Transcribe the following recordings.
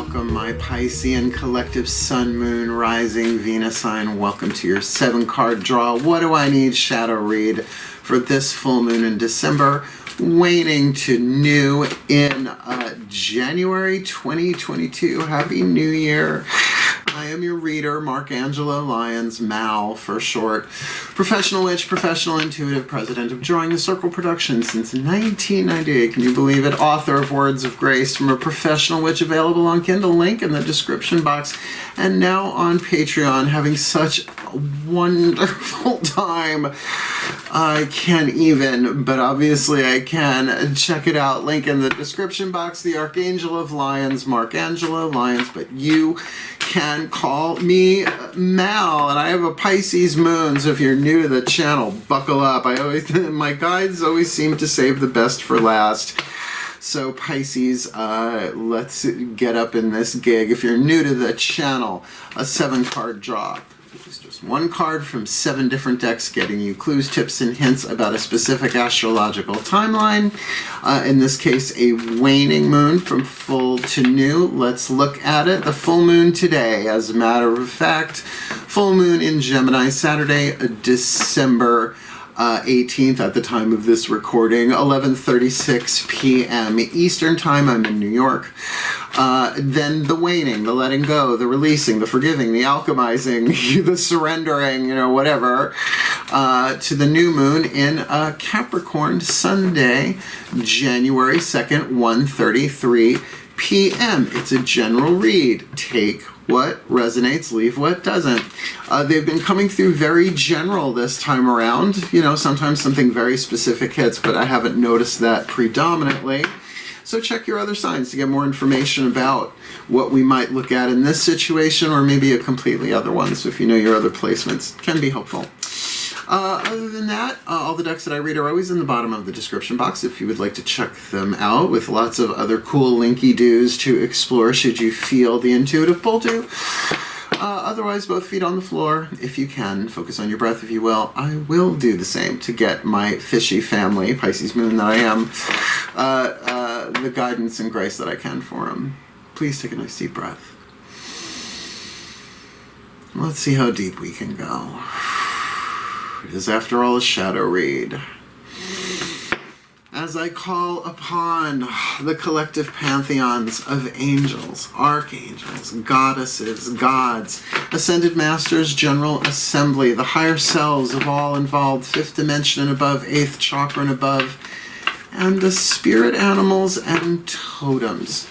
welcome my Piscean collective Sun, Moon, Rising, Venus sign. Welcome to your 7-card draw. What do I need shadow read for this full moon in December, waning to new in January 2022. Happy New Year. I am your reader, Angelo, Lyons, Mal for short. Professional witch, professional intuitive, president of Drawing the Circle Productions since 1998. Can you believe it? Author of Words of Grace from a Professional Witch, available on Kindle, link in the description box. And now on Patreon, having such a wonderful time. I can't even, but obviously I can. Check it out, link in the description box. The Archangel of Lyons, Angelo, Lyons, but you can call me Mal, and I have a Pisces moon, so if you're new to the channel, buckle up. My guides always seem to save the best for last. So Pisces, let's get up in this gig. If you're new to the channel, a 7-card draw. It's just one card from 7 different decks, getting you clues, tips, and hints about a specific astrological timeline. In this case, a waning moon from full to new. Let's look at it. The full moon today, as a matter of fact, full moon in Gemini, Saturday, December 18th at the time of this recording, 11:36 p.m. Eastern Time. I'm in New York. Then the waning, the letting go, the releasing, the forgiving, the alchemizing, the surrendering, whatever, to the new moon in Capricorn, Sunday, January 2nd, 1:33 p.m. It's a general read. Take what resonates, leave what doesn't. They've been coming through very general this time around. Sometimes something very specific hits, but I haven't noticed that predominantly. So check your other signs to get more information about what we might look at in this situation, or maybe a completely other one. So if you know your other placements, can be helpful. Other than that, all the decks that I read are always in the bottom of the description box if you would like to check them out, with lots of other cool linky-doos to explore should you feel the intuitive pull to. Otherwise, both feet on the floor, if you can. Focus on your breath, if you will. I will do the same to get my fishy family, Pisces moon that I am, the guidance and grace that I can for them. Please take a nice deep breath. Let's see how deep we can go. It is, after all, a shadow read. As I call upon the collective pantheons of angels, archangels, goddesses, gods, ascended masters, general assembly, the higher selves of all involved, 5th dimension and above, 8th chakra and above, and the spirit animals and totems.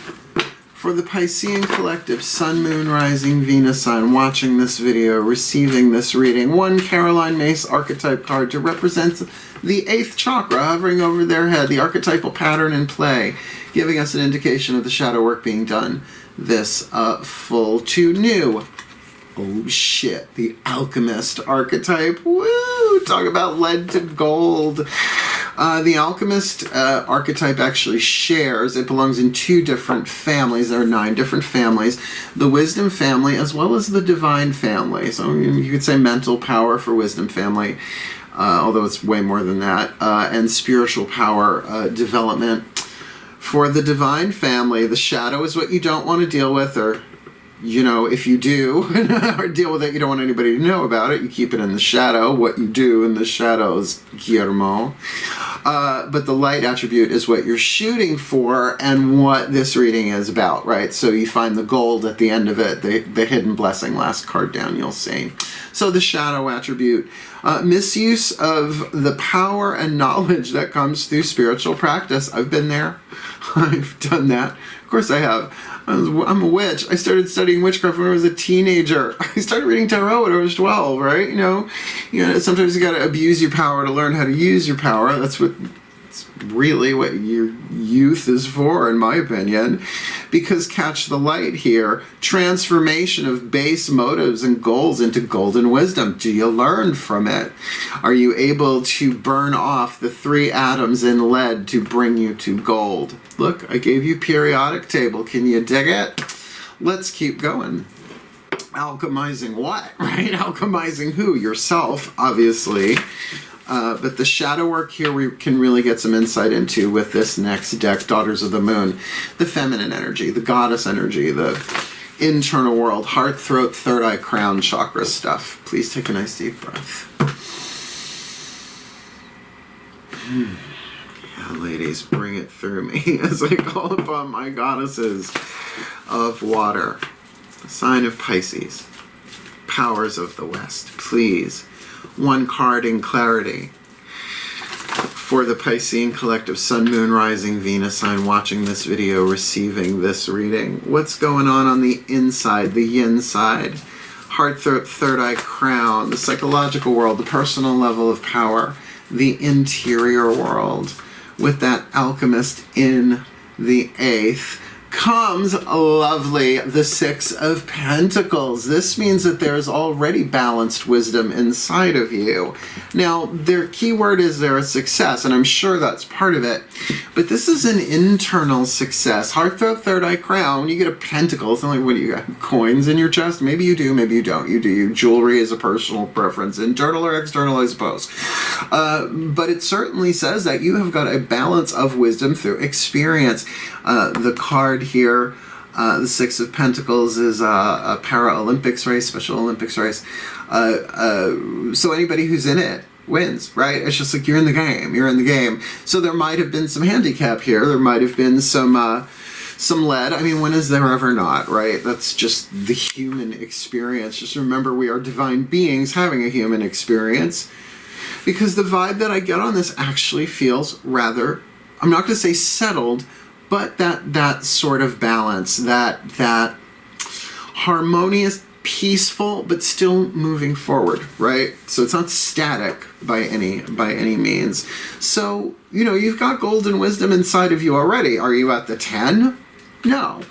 For the Piscean collective, Sun, Moon, Rising, Venus sign, watching this video, receiving this reading, one Caroline Myss archetype card to represent the 8th chakra hovering over their head, the archetypal pattern in play, giving us an indication of the shadow work being done this full to new. Oh shit, the Alchemist archetype. Woo! Talk about lead to gold. The Alchemist archetype actually shares, it belongs in 2 different families. There are 9 different families. The Wisdom family as well as the Divine family. So you could say mental power for Wisdom family, although it's way more than that, and spiritual power development. For the Divine family, the shadow is what you don't want to deal with, or if you do, or deal with it, you don't want anybody to know about it. You keep it in the shadow. What you do in the shadows, Guillermo. But the light attribute is what you're shooting for and what this reading is about, right? So you find the gold at the end of it, the hidden blessing, last card down, you'll see. So the shadow attribute, misuse of the power and knowledge that comes through spiritual practice. I've been there. I've done that. Of course I have. I'm a witch. I started studying witchcraft when I was a teenager. I started reading tarot when I was 12, right? Sometimes you gotta abuse your power to learn how to use your power. That's really what your youth is for, in my opinion. Because catch the light here, transformation of base motives and goals into golden wisdom. Do you learn from it? Are you able to burn off the 3 atoms in lead to bring you to gold? Look, I gave you periodic table. Can you dig it? Let's keep going. alchemizing what, right? Alchemizing who? Yourself, obviously. But the shadow work here we can really get some insight into with this next deck, Daughters of the Moon. The feminine energy, the goddess energy, the internal world, heart, throat, third eye, crown, chakra stuff. Please take a nice deep breath. Yeah, ladies, bring it through me as I call upon my goddesses of water. The sign of Pisces. Powers of the West. Please. One card in clarity for the Piscean collective, Sun, Moon, Rising, Venus sign watching this video, receiving this reading. What's going on the inside, the yin side? Heart, throat, third eye, crown, the psychological world, the personal level of power, the interior world. With that alchemist in the 8th comes lovely the 6 of Pentacles. This means that there's already balanced wisdom inside of you. Now, their key word is there a success, and I'm sure that's part of it. But this is an internal success. Heart, throat, third eye, crown. When you get a pentacle, it's not like, what do you got? Coins in your chest? Maybe you do, maybe you don't. You do. You jewelry is a personal preference, internal or external, I suppose. But it certainly says that you have got a balance of wisdom through experience. The card here, the 6 of Pentacles, is a Paralympics race, Special Olympics race. So anybody who's in it wins, right? It's just like you're in the game. You're in the game. So there might have been some handicap here. There might have been some lead. I mean, when is there ever not, right? That's just the human experience. Just remember, we are divine beings having a human experience. Because the vibe that I get on this actually feels rather, I'm not going to say settled, but that sort of balance, that harmonious, peaceful, but still moving forward, right? So it's not static by any means. So, you know, you've got golden wisdom inside of you already. Are you at the 10? No.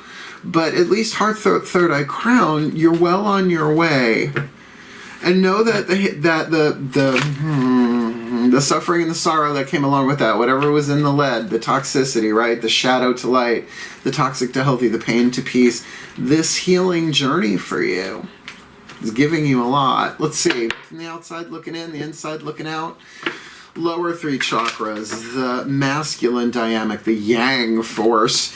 But at least heart, throat, third eye, crown, you're well on your way. And know that the suffering and the sorrow that came along with that, whatever was in the lead, the toxicity, right? The shadow to light, the toxic to healthy, the pain to peace. This healing journey for you is giving you a lot. Let's see. From the outside looking in, the inside looking out. Lower 3 chakras, the masculine dynamic, the yang force.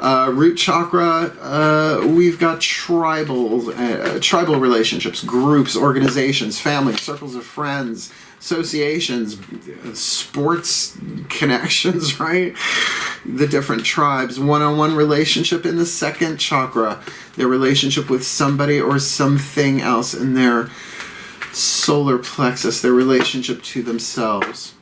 Root chakra, we've got tribal relationships, groups, organizations, families, circles of friends, associations, sports connections, right? The different tribes. One-on-one relationship in the 2nd chakra, their relationship with somebody or something else in their solar plexus, their relationship to themselves,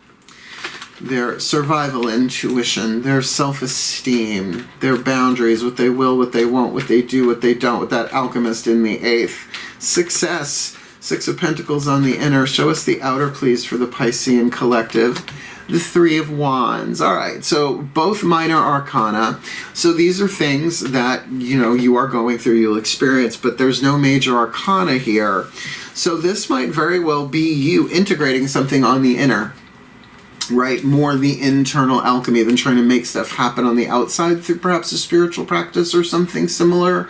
their survival intuition, their self-esteem, their boundaries, what they will, what they won't, what they do, what they don't, with that alchemist in the 8th. Success, 6 of Pentacles on the inner. Show us the outer, please, for the Piscean collective. The 3 of Wands. All right, so both minor arcana. So these are things that, you know, you are going through, you'll experience, but there's no major arcana here. So this might very well be you integrating something on the inner, right? More the internal alchemy than trying to make stuff happen on the outside through perhaps a spiritual practice or something similar.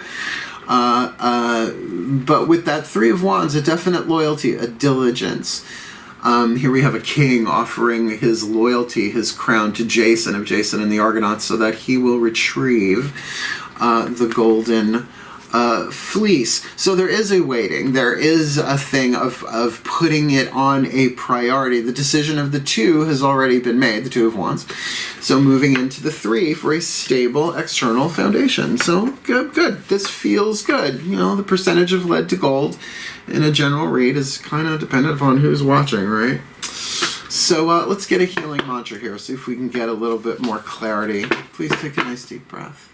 But with that 3 of Wands, a definite loyalty, a diligence. Here we have a king offering his loyalty, his crown to Jason of Jason and the Argonauts so that he will retrieve the golden fleece. So there is a waiting. There is a thing of putting it on a priority. The decision of the 2 has already been made, the 2 of Wands. So moving into the 3 for a stable external foundation. So good. This feels good. You know, the percentage of lead to gold in a general read is kind of dependent upon who's watching, right? So let's get a healing mantra here. See if we can get a little bit more clarity. Please take a nice deep breath.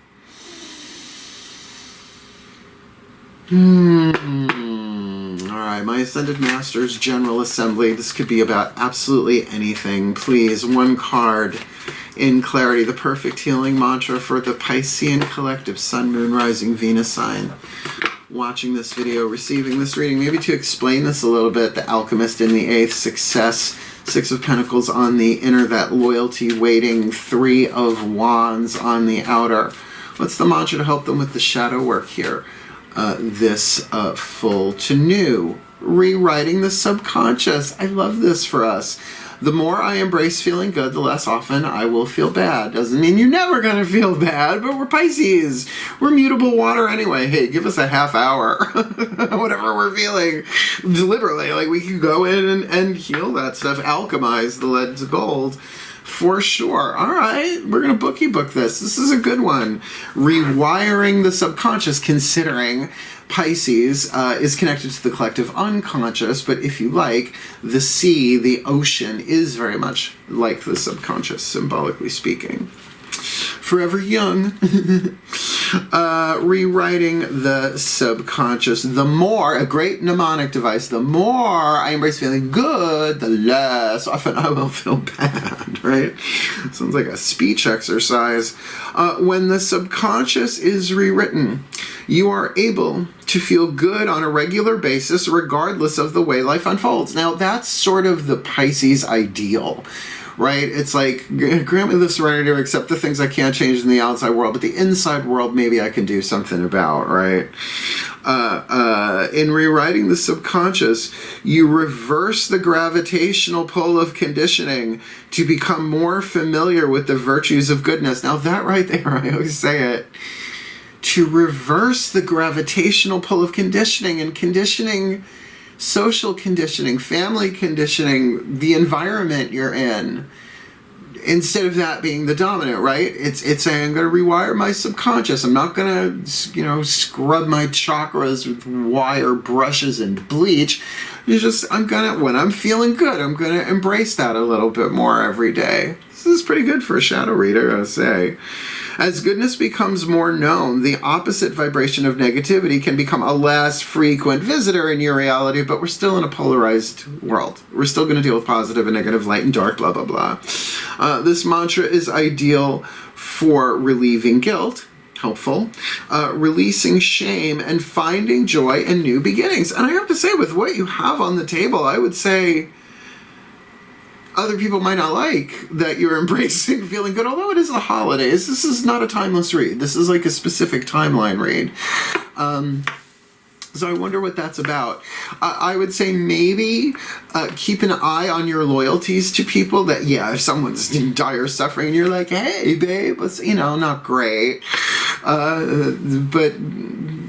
Alright, my Ascended Masters General Assembly. This could be about absolutely anything. Please, one card in clarity. The perfect healing mantra for the Piscean collective, Sun, Moon, Rising, Venus sign. Watching this video, receiving this reading. Maybe to explain this a little bit, the Alchemist in the 8th, success, 6 of Pentacles on the inner, that loyalty, waiting, 3 of Wands on the outer. What's the mantra to help them with the shadow work here? this full to new. Rewriting the subconscious. I love this for us. The more I embrace feeling good, the less often I will feel bad. Doesn't mean you're never going to feel bad, but we're Pisces. We're mutable water anyway. Hey, give us a half hour. Whatever we're feeling. Deliberately, like we can go in and heal that stuff. Alchemize the lead to gold. For sure. All right, we're going to book this. This is a good one. Rewiring the subconscious, considering Pisces is connected to the collective unconscious, but if you like, the sea, the ocean, is very much like the subconscious, symbolically speaking. Forever young. Rewriting the subconscious. The more, a great mnemonic device, the more I embrace feeling good, the less often I will feel bad, right? Sounds like a speech exercise. When the subconscious is rewritten, you are able to feel good on a regular basis regardless of the way life unfolds. Now, that's sort of the Pisces ideal, right? It's like, grant me the serenity to accept the things I can't change in the outside world, but the inside world maybe I can do something about, right? In rewriting the subconscious, you reverse the gravitational pull of conditioning to become more familiar with the virtues of goodness. Now that right there, I always say it, to reverse the gravitational pull of conditioning, and conditioning, social conditioning, family conditioning, the environment you're in, instead of that being the dominant, right? It's saying I'm going to rewire my subconscious. I'm not going to, scrub my chakras with wire brushes and bleach. When I'm feeling good, I'm going to embrace that a little bit more every day. This is pretty good for a shadow reader, I gotta say. As goodness becomes more known, the opposite vibration of negativity can become a less frequent visitor in your reality, but we're still in a polarized world. We're still going to deal with positive and negative, light and dark, blah, blah, blah. This mantra is ideal for relieving guilt, helpful, releasing shame, and finding joy in new beginnings. And I have to say, with what you have on the table, I would say other people might not like that you're embracing feeling good, although it is the holidays. This is not a timeless read. This is like a specific timeline read. So I wonder what that's about. I would say maybe keep an eye on your loyalties to people. That, yeah, if someone's in dire suffering and you're like, hey, babe, it's, not great. But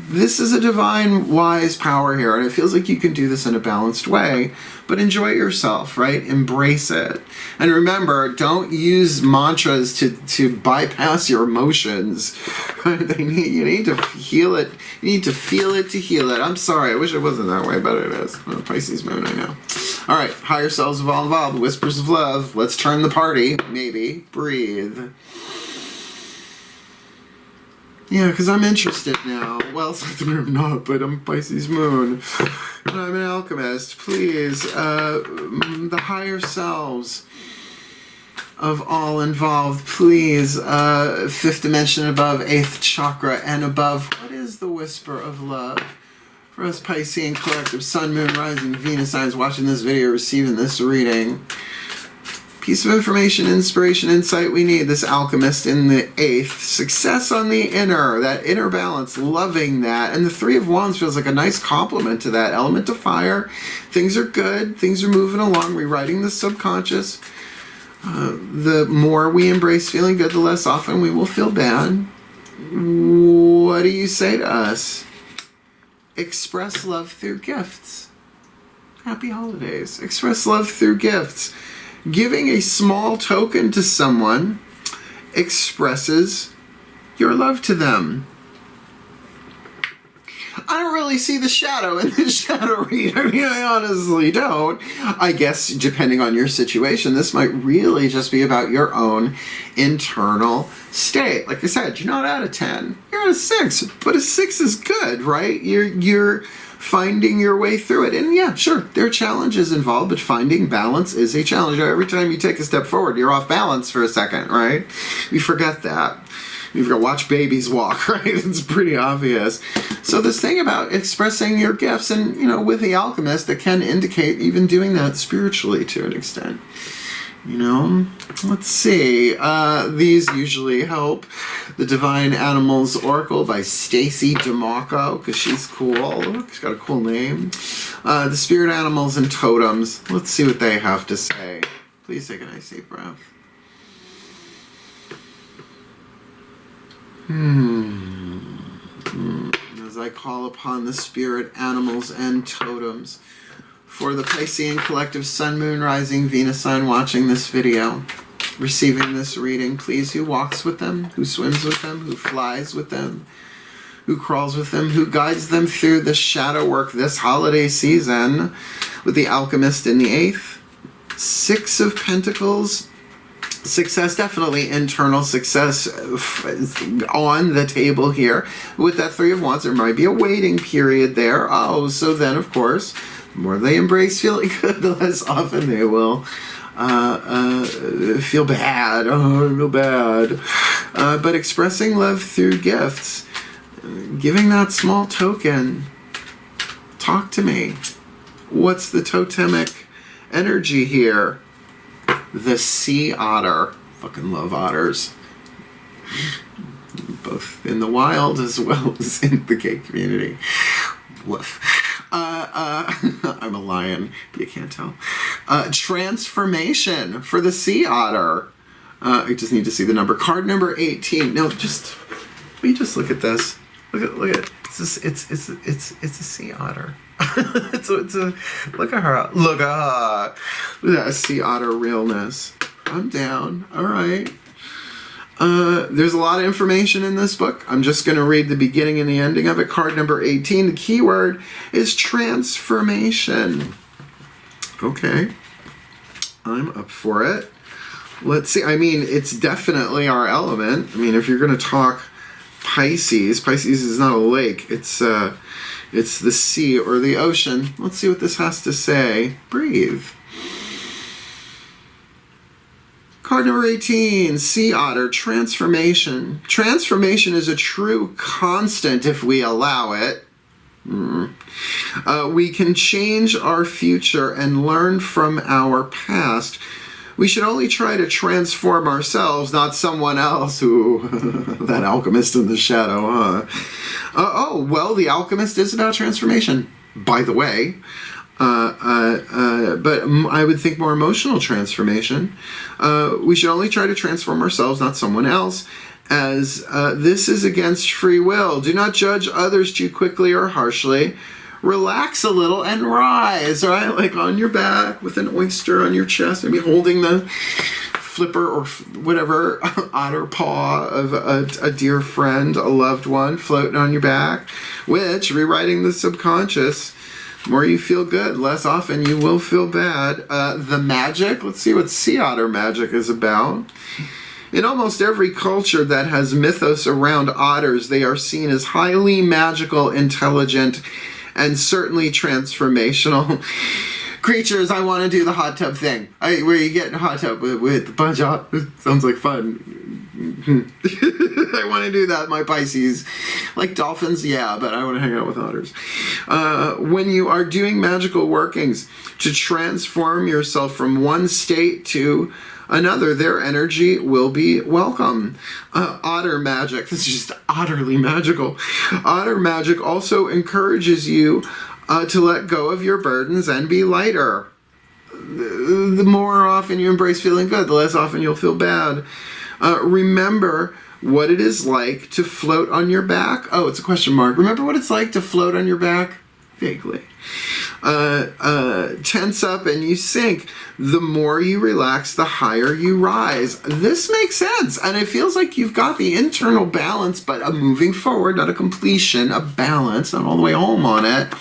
this is a divine, wise power here, and it feels like you can do this in a balanced way. But enjoy yourself, right? Embrace it. And remember, don't use mantras to bypass your emotions. You need to heal it. You need to feel it to heal it. I'm sorry, I wish it wasn't that way, but it is. Oh, Pisces moon, I know. All right, higher selves of all involved, whispers of love. Let's turn the party, maybe. Breathe. Yeah, because I'm interested now. Well, I'm not, but I'm Pisces moon. And I'm an alchemist. Please, the higher selves of all involved, please, fifth dimension above, eighth chakra and above. What is the whisper of love for us Piscean collective, sun, moon, rising, Venus signs watching this video, receiving this reading? Piece of information, inspiration, insight we need. This alchemist in the eighth. Success on the inner. That inner balance. Loving that. And the Three of Wands feels like a nice complement to that. Element of fire. Things are good. Things are moving along. Rewriting the subconscious. The more we embrace feeling good, the less often we will feel bad. What do you say to us? Express love through gifts. Happy holidays. Express love through gifts. Giving a small token to someone expresses your love to them. I don't really see the shadow in this shadow read. I mean, I honestly don't. I guess, depending on your situation, this might really just be about your own internal state. Like I said, you're not at a 10. You're at a 6. But a 6 is good, right? You're finding your way through it. And yeah, sure, there are challenges involved, but finding balance is a challenge. Every time you take a step forward, you're off balance for a second, right? You forget that. You've got to watch babies walk, right? It's pretty obvious. So this thing about expressing your gifts, and, with the alchemist, it can indicate even doing that spiritually to an extent. You know, let's see. These usually help. The Divine Animals Oracle by Stacy DeMarco, because she's cool. She's got a cool name. The Spirit Animals and Totems. Let's see what they have to say. Please take a nice deep breath. As I call upon the Spirit Animals and Totems for the Piscean Collective Sun, Moon, Rising, Venus sign watching this video, receiving this reading, please, who walks with them, who swims with them, who flies with them, who crawls with them, who guides them through the shadow work this holiday season with the Alchemist in the 8th. 6 of Pentacles. Success, definitely internal success on the table here. With that 3 of Wands, there might be a waiting period there. Oh, so then, of course, the more they embrace feeling good, the less often they will feel bad. Oh, I feel bad. But expressing love through gifts, giving that small token. Talk to me. What's the totemic energy here? The sea otter. Fucking love otters. Both in the wild as well as in the gay community. Woof. I'm a lion. You can't tell. Transformation for the sea otter. I just need to see the number. Card number 18. No, just let me just look at this. Look at it's a sea otter. it's a look at her. Look at her. Look at that sea otter realness. I'm down. All right. There's a lot of information in this book. I'm just going to read the beginning and the ending of it. Card number 18. The keyword is transformation. Okay. I'm up for it. Let's see. I mean, it's definitely our element. I mean, if you're going to talk Pisces is not a lake. It's the sea or the ocean. Let's see what this has to say. Breathe. Card number 18, Sea Otter, transformation. Transformation is a true constant if we allow it. We can change our future and learn from our past. We should only try to transform ourselves, not someone else who... that alchemist in the shadow, huh? Oh, well, the alchemist is about transformation, by the way. But I would think more emotional transformation. We should only try to transform ourselves, not someone else, as this is against free will. Do not judge others too quickly or harshly. Relax a little and rise, right? Like on your back with an oyster on your chest, maybe holding the flipper or whatever otter paw of a dear friend, a loved one, floating on your back, which, rewriting the subconscious, the more you feel good, less often you will feel bad. The magic, let's see what sea otter magic is about. In almost every culture that has mythos around otters, they are seen as highly magical, intelligent, and certainly transformational creatures. I want to do the hot tub thing. Where you get in a hot tub with a bunch of... Sounds like fun. I want to do that, my Pisces. Like dolphins, yeah, but I want to hang out with otters. When you are doing magical workings to transform yourself from one state to another, their energy will be welcome. Otter magic, this is just utterly magical. Otter magic also encourages you to let go of your burdens and be lighter. The more often you embrace feeling good, the less often you'll feel bad. Remember what it is like to float on your back. Oh, it's a question mark. Remember what it's like to float on your back? Vaguely. Tense up and you sink. The more you relax, the higher you rise. This makes sense, and it feels like you've got the internal balance, but a moving forward, not a completion, a balance, not all the way home on it.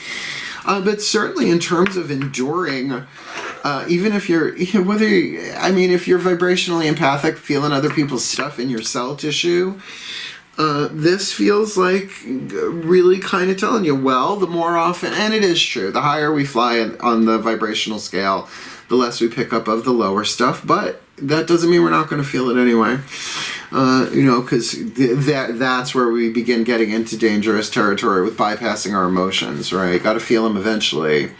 But certainly in terms of enduring, even if you're, if you're vibrationally empathic, feeling other people's stuff in your cell tissue, this feels like really kind of telling you, well, the more often, and it is true, the higher we fly on the vibrational scale, the less we pick up of the lower stuff, but that doesn't mean we're not going to feel it anyway. Because that's where we begin getting into dangerous territory with bypassing our emotions, right? Got to feel them eventually.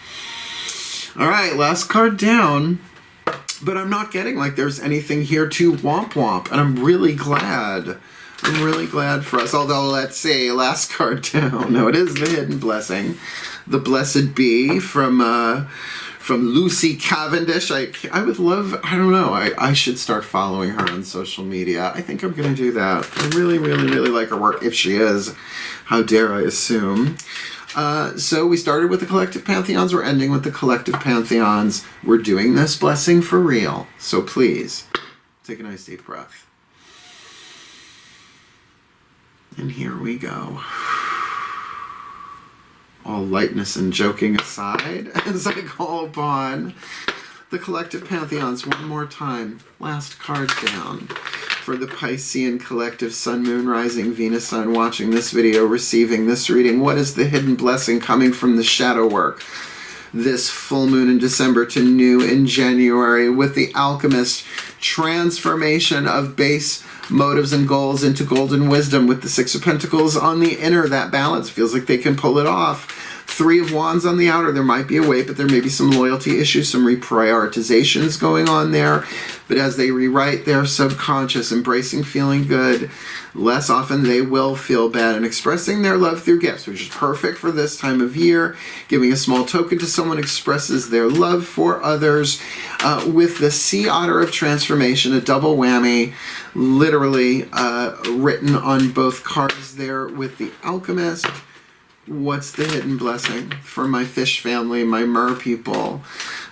All right, last card down. But I'm not getting like there's anything here to womp womp, and I'm really glad. I'm really glad for us. Although, let's see, last card down. No, it is the Hidden Blessing. The Blessed Bee from Lucy Cavendish. I would love, I don't know, I should start following her on social media. I think I'm going to do that. I really, really, really like her work. If she is, how dare I assume. So we started with the collective pantheons. We're ending with the collective pantheons. We're doing this blessing for real. So please, take a nice deep breath. And here we go. All lightness and joking aside, as I call upon the collective pantheons one more time. Last card down. For the Piscean collective Sun, Moon, Rising, Venus sign watching this video, receiving this reading, what is the hidden blessing coming from the shadow work this full moon in December to new in January with the Alchemist? Transformation of base motives and goals into golden wisdom with the Six of Pentacles on the inner. That balance feels like they can pull it off. Three of Wands on the outer. There might be a weight, but there may be some loyalty issues, some reprioritizations going on there. But as they rewrite their subconscious, embracing feeling good, less often they will feel bad, and expressing their love through gifts, which is perfect for this time of year. Giving a small token to someone expresses their love for others. With the Sea Otter of Transformation, a double whammy, literally written on both cards there with the Alchemist. What's the hidden blessing for my fish family, my mer people,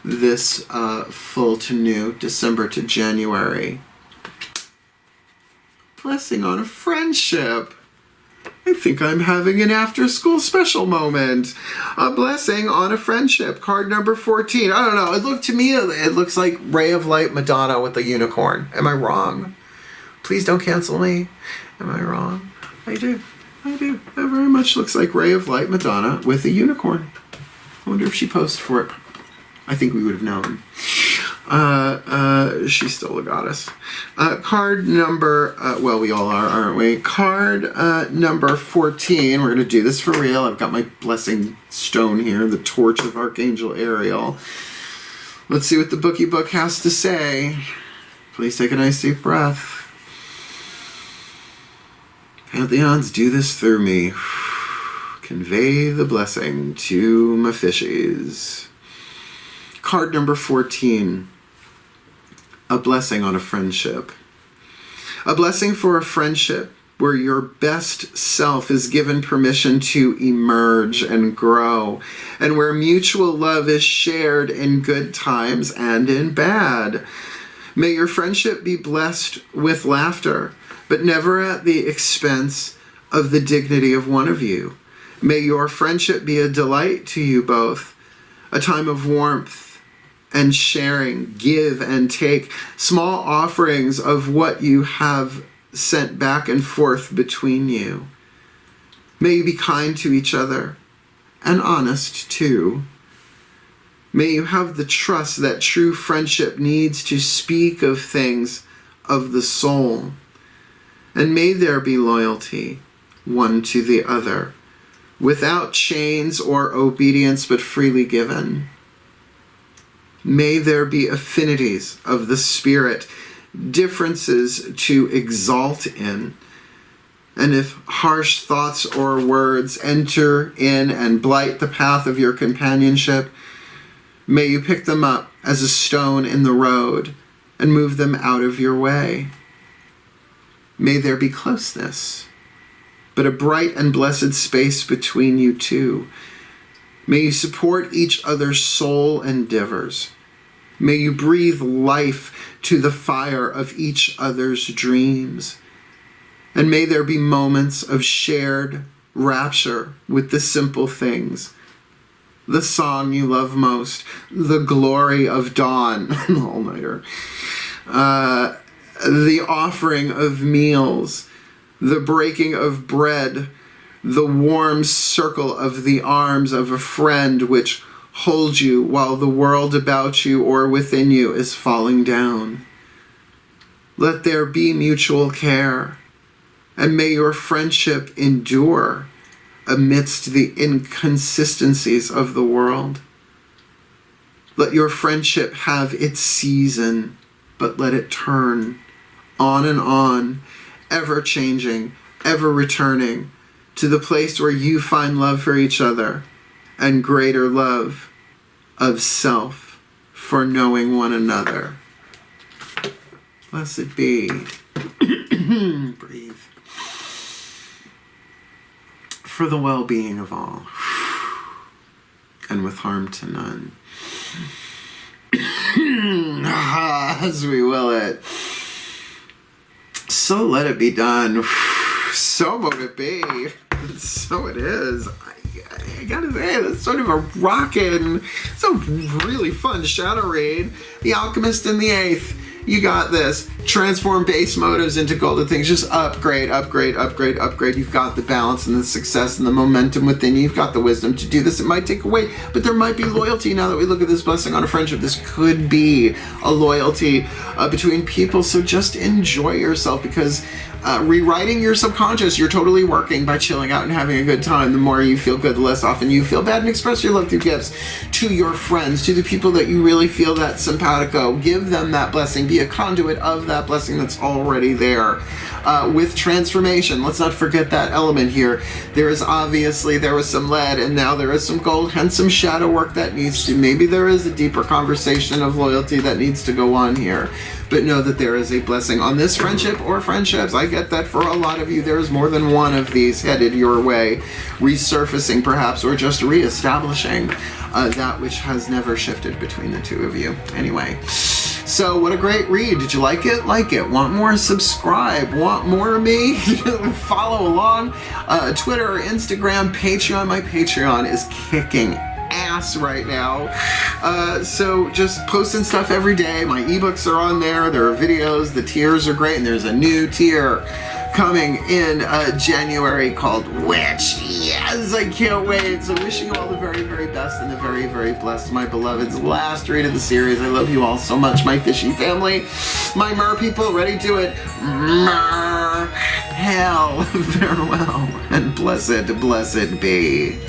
this full to new, December to January? Blessing on a friendship. I think I'm having an after-school special moment. A blessing on a friendship. Card number 14. I don't know. To me, it looks like Ray of Light Madonna with a unicorn. Am I wrong? Please don't cancel me. Am I wrong? I do. I do. That very much looks like Ray of Light Madonna with a unicorn. I wonder if she posed for it. I think we would have known. She's still a goddess. Card number, well, we all are, aren't we? Card number 14. We're going to do this for real. I've got my blessing stone here, the torch of Archangel Ariel. Let's see what the bookie book has to say. Please take a nice deep breath. Pantheons, do this through me. Convey the blessing to my fishies. Card number 14. A blessing on a friendship. A blessing for a friendship where your best self is given permission to emerge and grow, and where mutual love is shared in good times and in bad. May your friendship be blessed with laughter, but never at the expense of the dignity of one of you. May your friendship be a delight to you both, a time of warmth and sharing, give and take, small offerings of what you have sent back and forth between you. May you be kind to each other, and honest too. May you have the trust that true friendship needs to speak of things of the soul. And may there be loyalty, one to the other, without chains or obedience, but freely given. May there be affinities of the spirit, differences to exalt in. And if harsh thoughts or words enter in and blight the path of your companionship, may you pick them up as a stone in the road and move them out of your way. May there be closeness, but a bright and blessed space between you two. May you support each other's soul endeavors. May you breathe life to the fire of each other's dreams. And may there be moments of shared rapture with the simple things. The song you love most, the glory of dawn, all-nighter. The offering of meals, the breaking of bread, the warm circle of the arms of a friend which holds you while the world about you or within you is falling down. Let there be mutual care, and may your friendship endure amidst the inconsistencies of the world. Let your friendship have its season, but let it turn on and on, ever changing, ever returning to the place where you find love for each other and greater love of self for knowing one another. Blessed be. Breathe. For the well-being of all, and with harm to none. As we will it. So let it be done. So mote it be. So it is. I gotta say, that's sort of a rockin', it's a really fun shadow read. The Alchemist in the 8th. You got this. Transform base motives into golden things. Just upgrade, upgrade, upgrade, upgrade. You've got the balance and the success and the momentum within you. You've got the wisdom to do this. It might take away, but there might be loyalty now that we look at this blessing on a friendship. This could be a loyalty between people. So just enjoy yourself, because rewriting your subconscious, you're totally working by chilling out and having a good time. The more you feel good, the less often you feel bad, and express your love through gifts to your friends, to the people that you really feel that simpatico. Give them that blessing. Be a conduit of that blessing that's already there. With transformation, let's not forget that element here. There was some lead, and now there is some gold, hence some shadow work that needs to, maybe there is a deeper conversation of loyalty that needs to go on here. But know that there is a blessing on this friendship or friendships. I get that for a lot of you, there is more than one of these headed your way, resurfacing perhaps, or just reestablishing that which has never shifted between the two of you. Anyway, so what a great read. Did you like it? Like it. Want more? Subscribe. Want more of me? Follow along. Twitter or Instagram, Patreon. My Patreon is kicking ass right now. So just posting stuff every day. My ebooks are on there. There are videos. The tiers are great. And there's a new tier coming in January called Witch. Yes, I can't wait. So wishing you all the very, very best and the very, very blessed, my beloveds. Last read of the series. I love you all so much, my fishy family. My mer people, ready to it. Mer. Hell. Farewell. And blessed, blessed be.